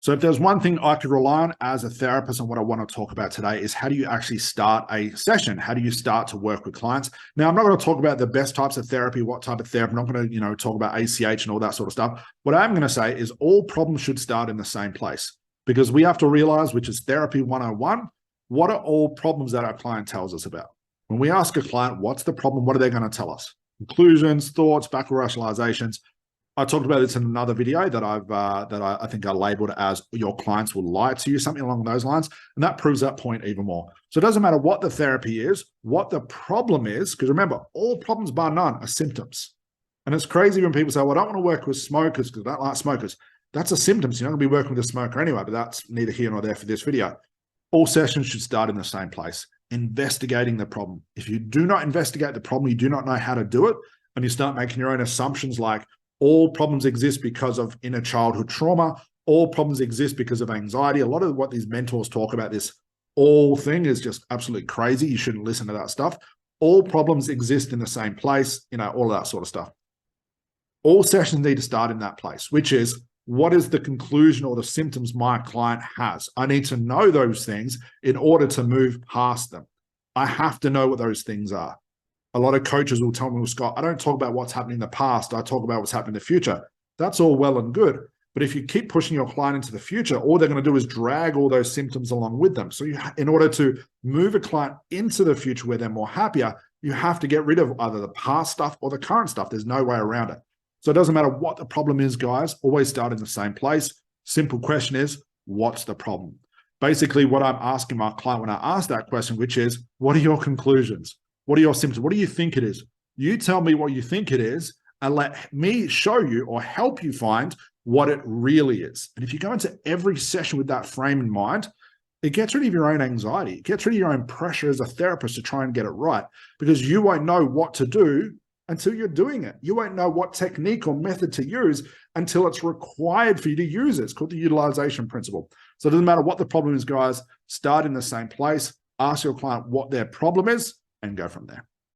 So if there's one thing I could rely on as a therapist, and what I want to talk about today is how do you actually start a session? How do you start to work with clients? Now, I'm not going to talk about the best types of therapy, what type of therapy. I'm not going to, talk about ACH and all that sort of stuff. What I'm going to say is all problems should start in the same place, because we have to realize, which is therapy 101, what are all problems that our client tells us about? When we ask a client, what's the problem? What are they going to tell us? Conclusions, thoughts, backward rationalizations. I talked about this in another video that I think I labeled as your clients will lie to you, something along those lines. And that proves that point even more. So it doesn't matter what the therapy is, what the problem is, because remember, all problems bar none are symptoms. And it's crazy when people say, well, I don't want to work with smokers because I don't like smokers. That's a symptom. So you're not going to be working with a smoker anyway, but that's neither here nor there for this video. All sessions should start in the same place, investigating the problem. If you do not investigate the problem, you do not know how to do it, and you start making your own assumptions like, all problems exist because of inner childhood trauma. All problems exist because of anxiety. A lot of what these mentors talk about, this all thing, is just absolutely crazy. You shouldn't listen to that stuff. All problems exist in the same place, all of that sort of stuff. All sessions need to start in that place, which is, what is the conclusion or the symptoms my client has? I need to know those things in order to move past them. I have to know what those things are. A lot of coaches will tell me, well, Scott, I don't talk about what's happening in the past. I talk about what's happening in the future. That's all well and good. But if you keep pushing your client into the future, all they're going to do is drag all those symptoms along with them. So in order to move a client into the future where they're more happier, you have to get rid of either the past stuff or the current stuff. There's no way around it. So it doesn't matter what the problem is, guys. Always start in the same place. Simple question is, what's the problem? Basically, what I'm asking my client when I ask that question, which is, what are your conclusions? What are your symptoms? What do you think it is? You tell me what you think it is, and let me show you or help you find what it really is. And if you go into every session with that frame in mind, it gets rid of your own anxiety. It gets rid of your own pressure as a therapist to try and get it right, because you won't know what to do until you're doing it. You won't know what technique or method to use until it's required for you to use it. It's called the utilization principle. So it doesn't matter what the problem is, guys. Start in the same place. Ask your client what their problem is, and go from there.